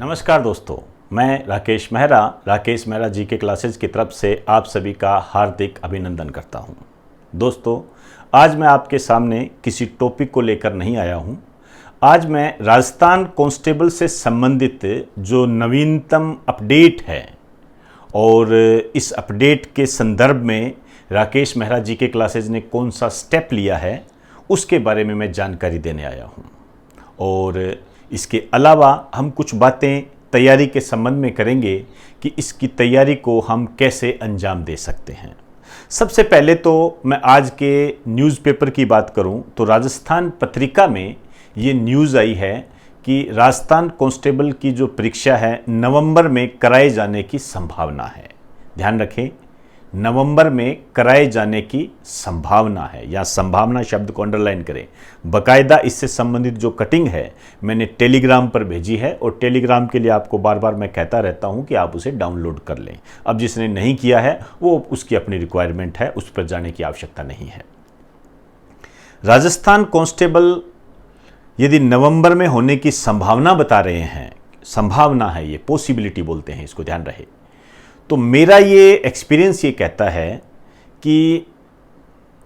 नमस्कार दोस्तों, मैं राकेश मेहरा जीके क्लासेज की तरफ से आप सभी का हार्दिक अभिनंदन करता हूं। दोस्तों, आज मैं आपके सामने किसी टॉपिक को लेकर नहीं आया हूं। आज मैं राजस्थान कांस्टेबल से संबंधित जो नवीनतम अपडेट है और इस अपडेट के संदर्भ में राकेश मेहरा जीके क्लासेज ने कौन सा स्टेप लिया है उसके बारे में मैं जानकारी देने आया हूं। और इसके अलावा हम कुछ बातें तैयारी के संबंध में करेंगे कि इसकी तैयारी को हम कैसे अंजाम दे सकते हैं। सबसे पहले तो मैं आज के न्यूज़पेपर की बात करूं तो राजस्थान पत्रिका में ये न्यूज़ आई है कि राजस्थान कांस्टेबल की जो परीक्षा है नवंबर में कराए जाने की संभावना है। ध्यान रखें, नवंबर में कराए जाने की संभावना है, या संभावना शब्द को अंडरलाइन करें। बकायदा इससे संबंधित जो कटिंग है मैंने टेलीग्राम पर भेजी है और टेलीग्राम के लिए आपको बार बार मैं कहता रहता हूं कि आप उसे डाउनलोड कर लें। अब जिसने नहीं किया है वो उसकी अपनी रिक्वायरमेंट है, उस पर जाने की आवश्यकता नहीं है। राजस्थान कांस्टेबल यदि नवंबर में होने की संभावना बता रहे हैं, संभावना है, ये पॉसिबिलिटी बोलते हैं इसको, ध्यान रहे, तो मेरा ये एक्सपीरियंस ये कहता है कि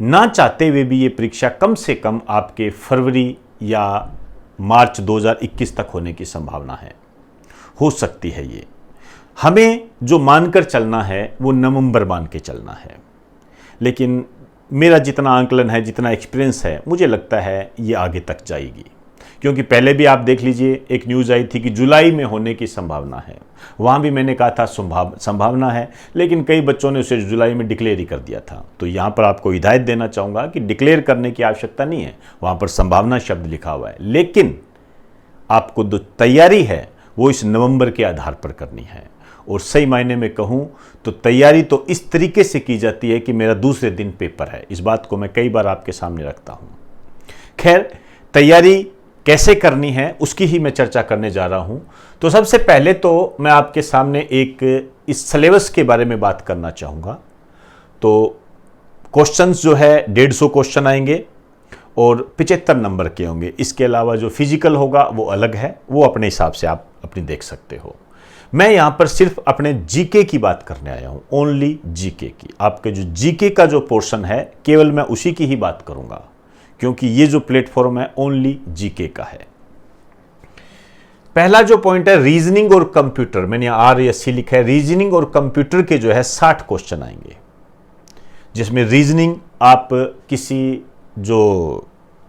ना चाहते हुए भी ये परीक्षा कम से कम आपके फरवरी या मार्च 2021 तक होने की संभावना है, हो सकती है। ये हमें जो मानकर चलना है वो नवंबर मान के चलना है, लेकिन मेरा जितना आंकलन है, जितना एक्सपीरियंस है, मुझे लगता है ये आगे तक जाएगी। क्योंकि पहले भी आप देख लीजिए, एक न्यूज़ आई थी कि जुलाई में होने की संभावना है, वहाँ भी मैंने कहा था संभावना है, लेकिन कई बच्चों ने उसे जुलाई में डिक्लेयर ही कर दिया था। तो यहाँ पर आपको हिदायत देना चाहूँगा कि डिक्लेयर करने की आवश्यकता नहीं है, वहाँ पर संभावना शब्द लिखा हुआ है, लेकिन आपको जो तैयारी है वो इस नवंबर के आधार पर करनी है। और सही मायने में कहूँ तो तैयारी तो इस तरीके से की जाती है कि मेरा दूसरे दिन पेपर है। इस बात को मैं कई बार आपके सामने रखता हूँ। खैर, तैयारी कैसे करनी है उसकी ही मैं चर्चा करने जा रहा हूं। तो सबसे पहले तो मैं आपके सामने एक इस सिलेबस के बारे में बात करना चाहूँगा। तो क्वेश्चंस जो है 150 क्वेश्चन आएंगे और 75 नंबर के होंगे। इसके अलावा जो फिजिकल होगा वो अलग है, वो अपने हिसाब से आप अपनी देख सकते हो। मैं यहाँ पर सिर्फ अपने जीके की बात करने आया हूँ, ओनली जीके की। आपके जो जीके का जो पोर्शन है केवल मैं उसी की ही बात करूँगा, क्योंकि ये जो प्लेटफॉर्म है ओनली जीके का है। पहला जो पॉइंट है रीजनिंग और कंप्यूटर, मैंने आर या सी लिखा है। रीजनिंग और कंप्यूटर के जो है 60 क्वेश्चन आएंगे, जिसमें रीजनिंग आप किसी जो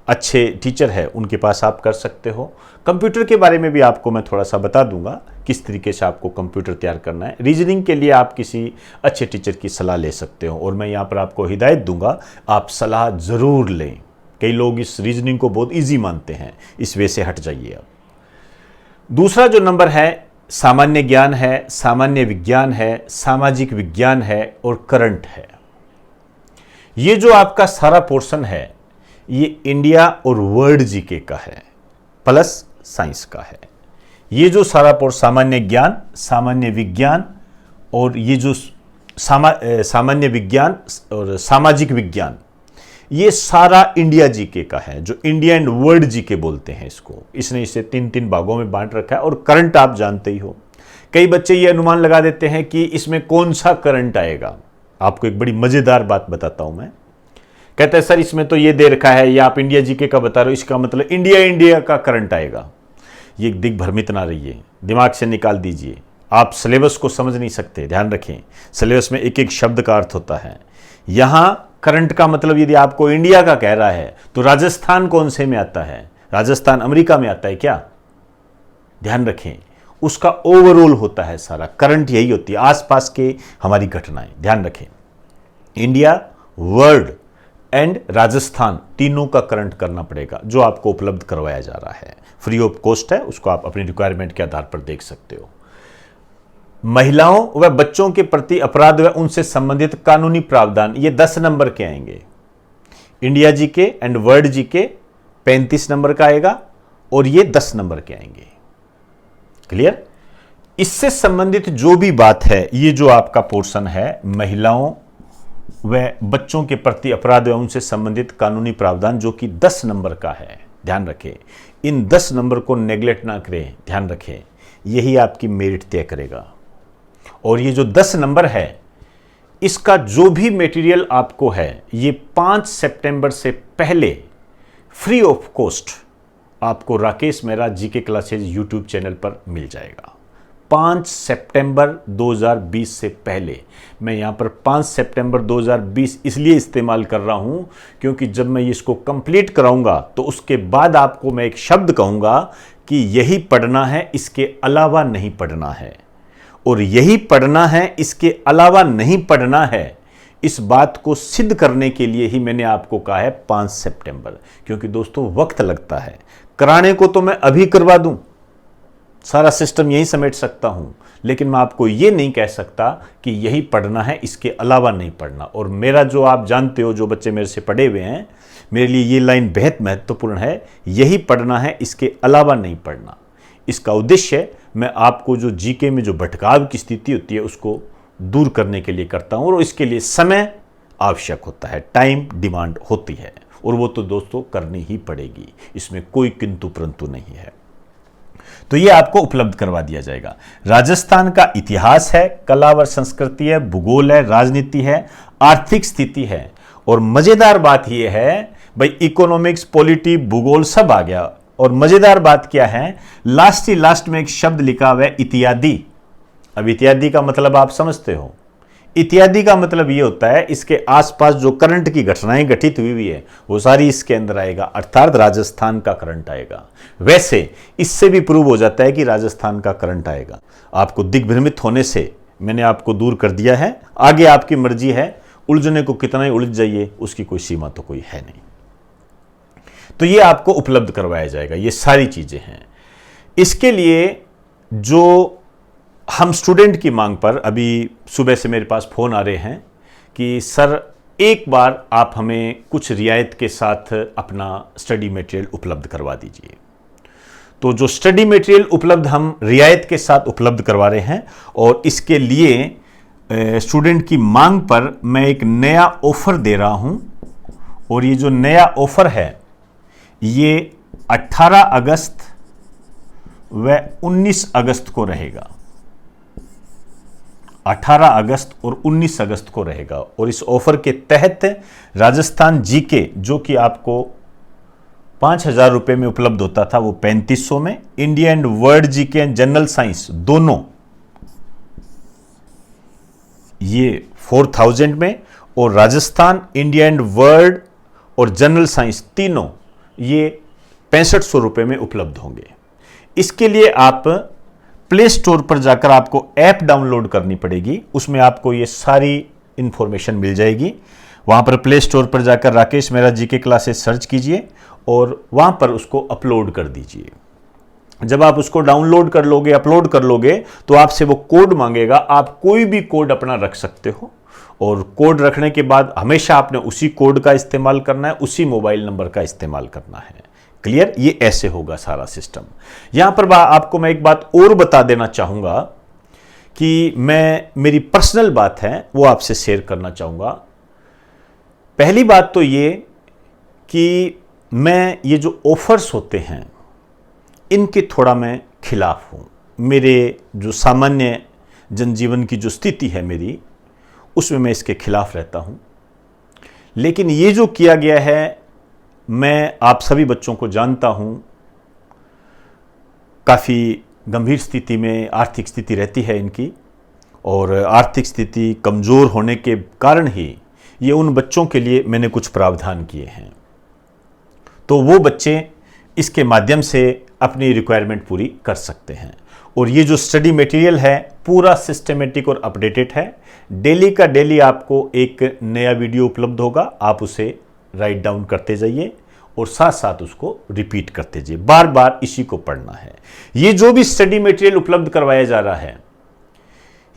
अच्छे टीचर है उनके पास आप कर सकते हो। कंप्यूटर के बारे में भी आपको मैं थोड़ा सा बता दूंगा किस तरीके से आपको कंप्यूटर तैयार करना है। रीजनिंग के लिए आप किसी अच्छे टीचर की सलाह ले सकते हो, और मैं यहाँ पर आपको हिदायत दूंगा आप सलाह जरूर लें। कई लोग इस रीजनिंग को बहुत इजी मानते हैं, इस वे से हट जाइए आप। दूसरा जो नंबर है सामान्य ज्ञान है, सामान्य विज्ञान है, सामाजिक विज्ञान है और करंट है। ये जो आपका सारा पोर्शन है ये इंडिया और वर्ल्ड जीके का है प्लस साइंस का है। ये जो सारा पोर्शन सामान्य ज्ञान, सामान्य विज्ञान और ये जो सामान्य विज्ञान और सामाजिक विज्ञान, ये सारा इंडिया जीके का है, जो इंडिया एंड वर्ल्ड जीके बोलते हैं इसको। इसने इसे 3-3 भागों में बांट रखा है। और करंट आप जानते ही हो, कई बच्चे ये अनुमान लगा देते हैं कि इसमें कौन सा करंट आएगा। आपको एक बड़ी मजेदार बात बताता हूं मैं। कहते हैं सर इसमें तो ये दे रखा है, या आप इंडिया जीके का बता रहे हो, इसका मतलब इंडिया का करंट आएगा। ये दिग्भ्रमित ना रहिए, दिमाग से निकाल दीजिए। आप सिलेबस को समझ नहीं सकते, ध्यान रखें। सिलेबस में एक एक शब्द का अर्थ होता है। यहां करंट का मतलब यदि आपको इंडिया का कह रहा है तो राजस्थान कौन से में आता है? राजस्थान अमेरिका में आता है क्या? ध्यान रखें, उसका ओवरऑल होता है सारा। करंट यही होती है, आसपास के हमारी घटनाएं। ध्यान रखें, इंडिया, वर्ल्ड एंड राजस्थान तीनों का करंट करना पड़ेगा, जो आपको उपलब्ध करवाया जा रहा है। फ्री ऑफ कॉस्ट है, उसको आप अपनी रिक्वायरमेंट के आधार पर देख सकते हो। महिलाओं व बच्चों के प्रति अपराध व उनसे संबंधित कानूनी प्रावधान, ये 10 नंबर के आएंगे। India GK and world GK 35 number का आएगा और ये 10 नंबर के आएंगे। क्लियर? इससे संबंधित जो भी बात है, ये जो आपका पोर्शन है महिलाओं व बच्चों के प्रति अपराध व उनसे संबंधित कानूनी प्रावधान, जो कि 10 नंबर का है। ध्यान रखें, इन 10 नंबर को नेग्लेक्ट ना करें। ध्यान रखें, यही आपकी मेरिट तय करेगा। और ये जो 10 नंबर है, इसका जो भी मटेरियल आपको है, ये 5 सितंबर से पहले फ्री ऑफ कॉस्ट आपको Rakesh Mehra GK classes YouTube channel पर मिल जाएगा। 5 सितंबर 2020 से पहले। मैं यहाँ पर 5 सितंबर 2020 इसलिए इस्तेमाल कर रहा हूँ क्योंकि जब मैं इसको कंप्लीट कराऊंगा तो उसके बाद आपको मैं एक शब्द कहूँगा कि यही पढ़ना है, इसके अलावा नहीं पढ़ना है। और यही पढ़ना है, इसके अलावा नहीं पढ़ना है, इस बात को सिद्ध करने के लिए ही मैंने आपको कहा है 5 सितंबर। क्योंकि दोस्तों वक्त लगता है, कराने को तो मैं अभी करवा दूं, सारा सिस्टम यही समेट सकता हूं, लेकिन मैं आपको ये नहीं कह सकता कि यही पढ़ना है, इसके अलावा नहीं पढ़ना। और मेरा जो आप जानते हो, जो बच्चे मेरे से पढ़े हुए हैं, मेरे लिए ये लाइन बेहद महत्वपूर्ण है, यही पढ़ना है, इसके अलावा नहीं पढ़ना। इसका उद्देश्य मैं आपको जो जीके में जो भटकाव की स्थिति होती है उसको दूर करने के लिए करता हूं, और इसके लिए समय आवश्यक होता है, टाइम डिमांड होती है, और वो तो दोस्तों करनी ही पड़ेगी, इसमें कोई किंतु परंतु नहीं है। तो ये आपको उपलब्ध करवा दिया जाएगा। राजस्थान का इतिहास है, कला व संस्कृति है, भूगोल है, राजनीति है, आर्थिक स्थिति है, और मजेदार बात यह है भाई, इकोनॉमिक्स, पॉलिटी, भूगोल सब आ गया। और मजेदार बात क्या है, लास्ट में एक शब्द लिखा हुआ है इत्यादि। अब इत्यादि का मतलब आप समझते हो, इत्यादि का मतलब यह होता है इसके आसपास जो करंट की घटनाएं घटित हुई है वो सारी इसके अंदर आएगा, अर्थात राजस्थान का करंट आएगा। वैसे इससे भी प्रूव हो जाता है कि राजस्थान का करंट आएगा। आपको दिग्भ्रमित होने से मैंने आपको दूर कर दिया है, आगे आपकी मर्जी है, उलझने को कितना ही उलझ जाइए, उसकी कोई सीमा तो कोई है नहीं। तो ये आपको उपलब्ध करवाया जाएगा, ये सारी चीजें हैं। इसके लिए जो हम स्टूडेंट की मांग पर अभी सुबह से मेरे पास फ़ोन आ रहे हैं कि सर एक बार आप हमें कुछ रियायत के साथ अपना स्टडी मटेरियल उपलब्ध करवा दीजिए। तो जो स्टडी मटेरियल उपलब्ध हम रियायत के साथ उपलब्ध करवा रहे हैं, और इसके लिए स्टूडेंट की मांग पर मैं एक नया ऑफ़र दे रहा हूं। और ये जो नया ऑफ़र है ये 18 अगस्त व 19 अगस्त को रहेगा। 18 अगस्त और 19 अगस्त को रहेगा। और इस ऑफर के तहत राजस्थान जीके, जो कि आपको 5,000 रुपये में उपलब्ध होता था, वो 3500 में, India and world GK and general science दोनों ये 4000 में, और राजस्थान, इंडिया एंड वर्ल्ड और जनरल साइंस तीनों ये 6500 रुपये में उपलब्ध होंगे। इसके लिए आप प्ले स्टोर पर जाकर आपको ऐप डाउनलोड करनी पड़ेगी, उसमें आपको ये सारी इंफॉर्मेशन मिल जाएगी। वहां पर प्ले स्टोर पर जाकर Rakesh Mehra GK classes search कीजिए और वहां पर उसको अपलोड कर दीजिए। जब आप उसको डाउनलोड कर लोगे, अपलोड कर लोगे, तो आपसे वो कोड मांगेगा। आप कोई भी कोड अपना रख सकते हो, और कोड रखने के बाद हमेशा आपने उसी कोड का इस्तेमाल करना है, उसी मोबाइल नंबर का इस्तेमाल करना है। क्लियर? ये ऐसे होगा सारा सिस्टम। यहां पर आपको मैं एक बात और बता देना चाहूंगा कि मेरी पर्सनल बात है वो आपसे शेयर करना चाहूंगा। पहली बात तो ये कि मैं ये जो ऑफर्स होते हैं इनके थोड़ा मैं खिलाफ हूं। मेरे जो सामान्य जनजीवन की जो स्थिति है मेरी, उसमें मैं इसके खिलाफ रहता हूं। लेकिन ये जो किया गया है, मैं आप सभी बच्चों को जानता हूं, काफ़ी गंभीर स्थिति में आर्थिक स्थिति रहती है इनकी, और आर्थिक स्थिति कमज़ोर होने के कारण ही ये उन बच्चों के लिए मैंने कुछ प्रावधान किए हैं। तो वो बच्चे इसके माध्यम से अपनी रिक्वायरमेंट पूरी कर सकते हैं। और ये जो स्टडी मटेरियल है पूरा सिस्टमेटिक और अपडेटेड है। डेली का डेली आपको एक नया वीडियो उपलब्ध होगा, आप उसे राइट डाउन करते जाइए और साथ साथ उसको रिपीट करते जाइए, बार बार इसी को पढ़ना है। ये जो भी स्टडी मटेरियल उपलब्ध करवाया जा रहा है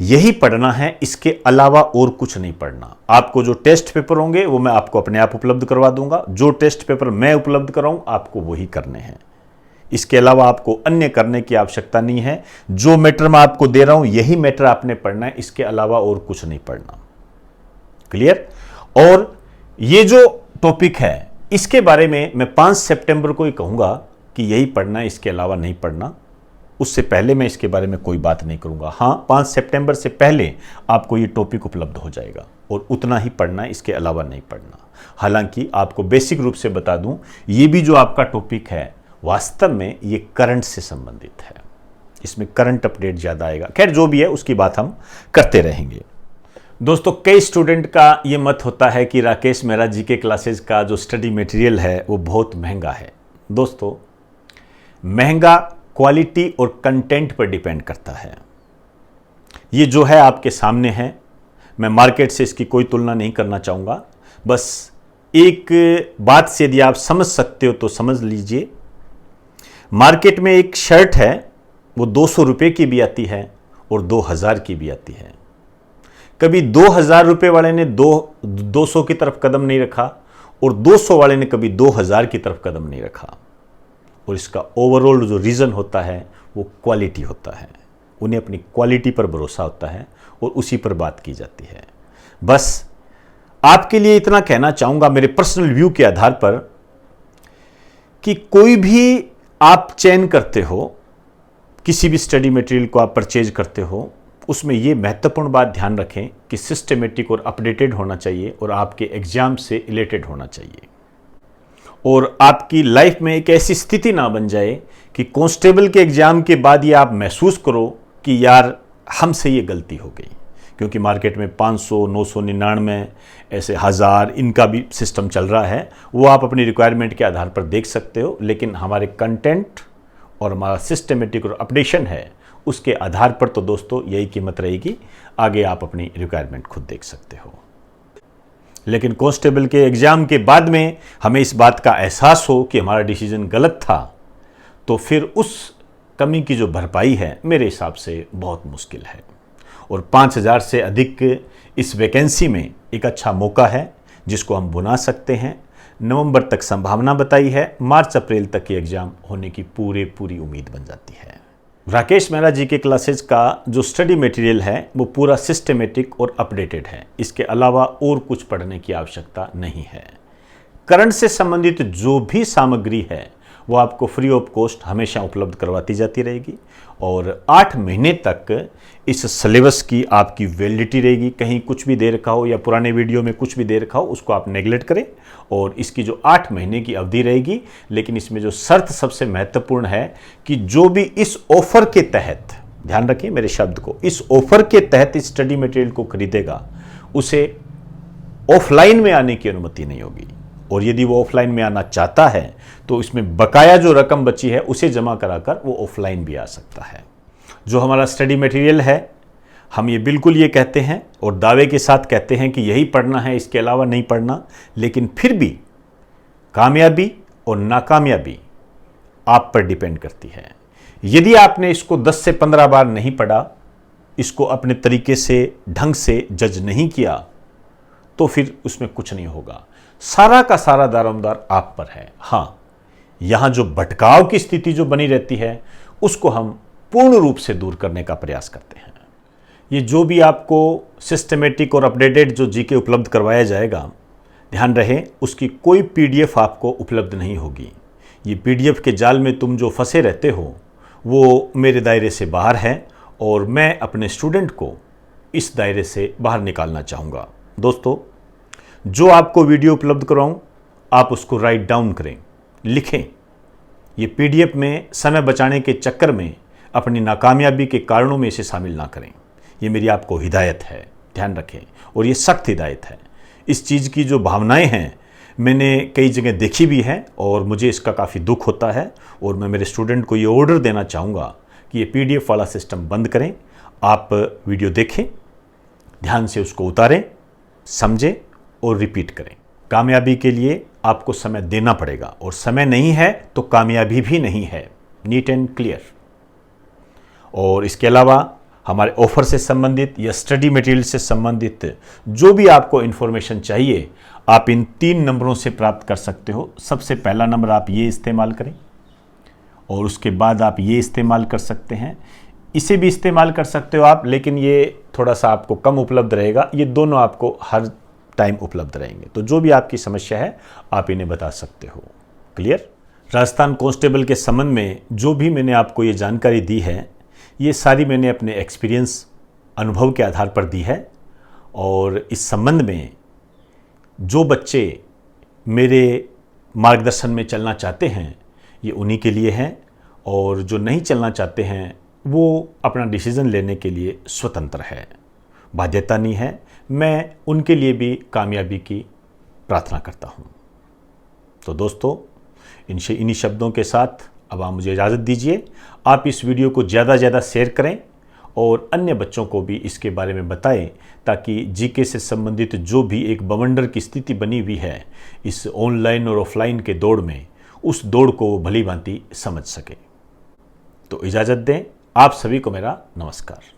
यही पढ़ना है, इसके अलावा और कुछ नहीं पढ़ना। आपको जो टेस्ट पेपर होंगे वो मैं आपको अपने आप उपलब्ध करवा दूंगा। जो टेस्ट पेपर मैं उपलब्ध कराऊं आपको वही करने हैं, इसके अलावा आपको अन्य करने की आवश्यकता नहीं है। जो मैटर मैं आपको दे रहा हूं यही मैटर आपने पढ़ना है, इसके अलावा और कुछ नहीं पढ़ना। क्लियर? और ये जो टॉपिक है इसके बारे में मैं 5 सितंबर को ही कहूंगा कि यही पढ़ना है, इसके अलावा नहीं पढ़ना। उससे पहले मैं इसके बारे में कोई बात नहीं करूंगा। हाँ, 5 सितंबर से पहले आपको ये टॉपिक उपलब्ध हो जाएगा और उतना ही पढ़ना, इसके अलावा नहीं पढ़ना। हालांकि आपको बेसिक रूप से बता दूं, ये भी जो आपका टॉपिक है वास्तव में ये करंट से संबंधित है, इसमें करंट अपडेट ज़्यादा आएगा। खैर जो भी है उसकी बात हम करते रहेंगे। दोस्तों, कई स्टूडेंट का ये मत होता है कि राकेश मेहरा जी के क्लासेज का जो स्टडी मटेरियल है वो बहुत महंगा है। दोस्तों, महंगा क्वालिटी और कंटेंट पर डिपेंड करता है। ये जो है आपके सामने है, मैं मार्केट से इसकी कोई तुलना नहीं करना चाहूँगा। बस एक बात से यदि आप समझ सकते हो तो समझ लीजिए, मार्केट में एक शर्ट है वो 200 रुपये की भी आती है और 2000 की भी आती है। कभी 2000 रुपये वाले ने 200 की तरफ कदम नहीं रखा और 200 वाले ने कभी 2000 की तरफ कदम नहीं रखा। और इसका ओवरऑल जो रीज़न होता है वो क्वालिटी होता है। उन्हें अपनी क्वालिटी पर भरोसा होता है और उसी पर बात की जाती है। बस आपके लिए इतना कहना चाहूँगा मेरे पर्सनल व्यू के आधार पर कि कोई भी आप चयन करते हो, किसी भी स्टडी मटेरियल को आप परचेज करते हो, उसमें ये महत्वपूर्ण बात ध्यान रखें कि सिस्टमेटिक और अपडेटेड होना चाहिए और आपके एग्जाम से रिलेटेड होना चाहिए। और आपकी लाइफ में एक ऐसी स्थिति ना बन जाए कि कांस्टेबल के एग्जाम के बाद ये आप महसूस करो कि यार हमसे ये गलती हो गई। क्योंकि मार्केट में 500, 999, ऐसे 1000 इनका भी सिस्टम चल रहा है, वो आप अपनी रिक्वायरमेंट के आधार पर देख सकते हो। लेकिन हमारे कंटेंट और हमारा सिस्टमेटिक और अपडेशन है, उसके आधार पर तो दोस्तों यही कीमत रहेगी। आगे आप अपनी रिक्वायरमेंट खुद देख सकते हो। लेकिन कांस्टेबल के एग्जाम के बाद में हमें इस बात का एहसास हो कि हमारा डिसीजन गलत था, तो फिर उस कमी की जो भरपाई है मेरे हिसाब से बहुत मुश्किल है। और 5000 से अधिक इस वैकेंसी में एक अच्छा मौका है जिसको हम बुना सकते हैं। नवंबर तक संभावना बताई है, मार्च अप्रैल तक ये एग्जाम होने की पूरी उम्मीद बन जाती है। राकेश मेहरा जी के क्लासेज का जो स्टडी मटेरियल है वो पूरा सिस्टमेटिक और अपडेटेड है। इसके अलावा और कुछ पढ़ने की आवश्यकता नहीं है। करंट से संबंधित जो भी सामग्री है वो आपको फ्री ऑफ कॉस्ट हमेशा उपलब्ध करवाती जाती रहेगी और 8 महीने तक इस सिलेबस की आपकी वैलिडिटी रहेगी। कहीं कुछ भी दे रखा हो या पुराने वीडियो में कुछ भी दे रखा हो उसको आप नेगलेक्ट करें और इसकी जो 8 महीने की अवधि रहेगी। लेकिन इसमें जो शर्त सबसे महत्वपूर्ण है कि जो भी इस ऑफर के तहत, ध्यान रखिए मेरे शब्द को, इस ऑफर के तहत इस स्टडी मटेरियल को खरीदेगा उसे ऑफलाइन में आने की अनुमति नहीं होगी। और यदि वो ऑफलाइन में आना चाहता है तो इसमें बकाया जो रकम बची है उसे जमा कराकर वो ऑफलाइन भी आ सकता है। जो हमारा स्टडी मटेरियल है, हम ये बिल्कुल ये कहते हैं और दावे के साथ कहते हैं कि यही पढ़ना है, इसके अलावा नहीं पढ़ना। लेकिन फिर भी कामयाबी और नाकामयाबी आप पर डिपेंड करती है। यदि आपने इसको 10 से 15 बार नहीं पढ़ा, इसको अपने तरीके से ढंग से जज नहीं किया, तो फिर उसमें कुछ नहीं होगा। सारा का सारा दारोमदार आप पर है। हाँ, यहाँ जो भटकाव की स्थिति जो बनी रहती है उसको हम पूर्ण रूप से दूर करने का प्रयास करते हैं। ये जो भी आपको सिस्टमेटिक और अपडेटेड जो जीके उपलब्ध करवाया जाएगा, ध्यान रहे उसकी कोई पीडीएफ आपको उपलब्ध नहीं होगी। ये पीडीएफ के जाल में तुम जो फंसे रहते हो वो मेरे दायरे से बाहर है और मैं अपने स्टूडेंट को इस दायरे से बाहर निकालना चाहूँगा। दोस्तों, जो आपको वीडियो उपलब्ध कराऊं आप उसको राइट डाउन करें, लिखें। ये पीडीएफ में समय बचाने के चक्कर में अपनी नाकामयाबी के कारणों में इसे शामिल ना करें। ये मेरी आपको हिदायत है, ध्यान रखें। और ये सख्त हिदायत है। इस चीज़ की जो भावनाएं हैं मैंने कई जगह देखी भी हैं और मुझे इसका काफ़ी दुख होता है। और मैं मेरे स्टूडेंट को ये ऑर्डर देना चाहूँगा कि ये पीडीएफ वाला सिस्टम बंद करें। आप वीडियो देखें, ध्यान से उसको उतारें, समझें और रिपीट करें। कामयाबी के लिए आपको समय देना पड़ेगा और समय नहीं है तो कामयाबी भी नहीं है। Neat and clear. और इसके अलावा हमारे ऑफर से संबंधित या स्टडी मटेरियल से संबंधित जो भी आपको इन्फॉर्मेशन चाहिए आप इन 3 नंबरों से प्राप्त कर सकते हो। सबसे पहला नंबर आप ये इस्तेमाल करें और उसके बाद आप ये इस्तेमाल कर सकते हैं। इसे भी इस्तेमाल कर सकते हो आप, लेकिन ये थोड़ा सा आपको कम उपलब्ध रहेगा। ये दोनों आपको हर टाइम उपलब्ध रहेंगे। तो जो भी आपकी समस्या है आप इन्हें बता सकते हो। क्लियर? राजस्थान कांस्टेबल के संबंध में जो भी मैंने आपको ये जानकारी दी है, ये सारी मैंने अपने एक्सपीरियंस, अनुभव के आधार पर दी है। और इस संबंध में जो बच्चे मेरे मार्गदर्शन में चलना चाहते हैं, ये उन्हीं के लिए है, और जो नहीं चलना चाहते हैं वो अपना डिसीज़न लेने के लिए स्वतंत्र है, बाध्यता नहीं है। मैं उनके लिए भी कामयाबी की प्रार्थना करता हूँ। तो दोस्तों, इन्हीं शब्दों के साथ अब आप मुझे इजाज़त दीजिए। आप इस वीडियो को ज़्यादा से ज़्यादा शेयर करें और अन्य बच्चों को भी इसके बारे में बताएं, ताकि जीके से संबंधित जो भी एक बवंडर की स्थिति बनी हुई है इस ऑनलाइन और ऑफलाइन के दौड़ में, उस दौड़ को वो भली भांति समझ सके। तो इजाज़त दें। आप सभी को मेरा नमस्कार।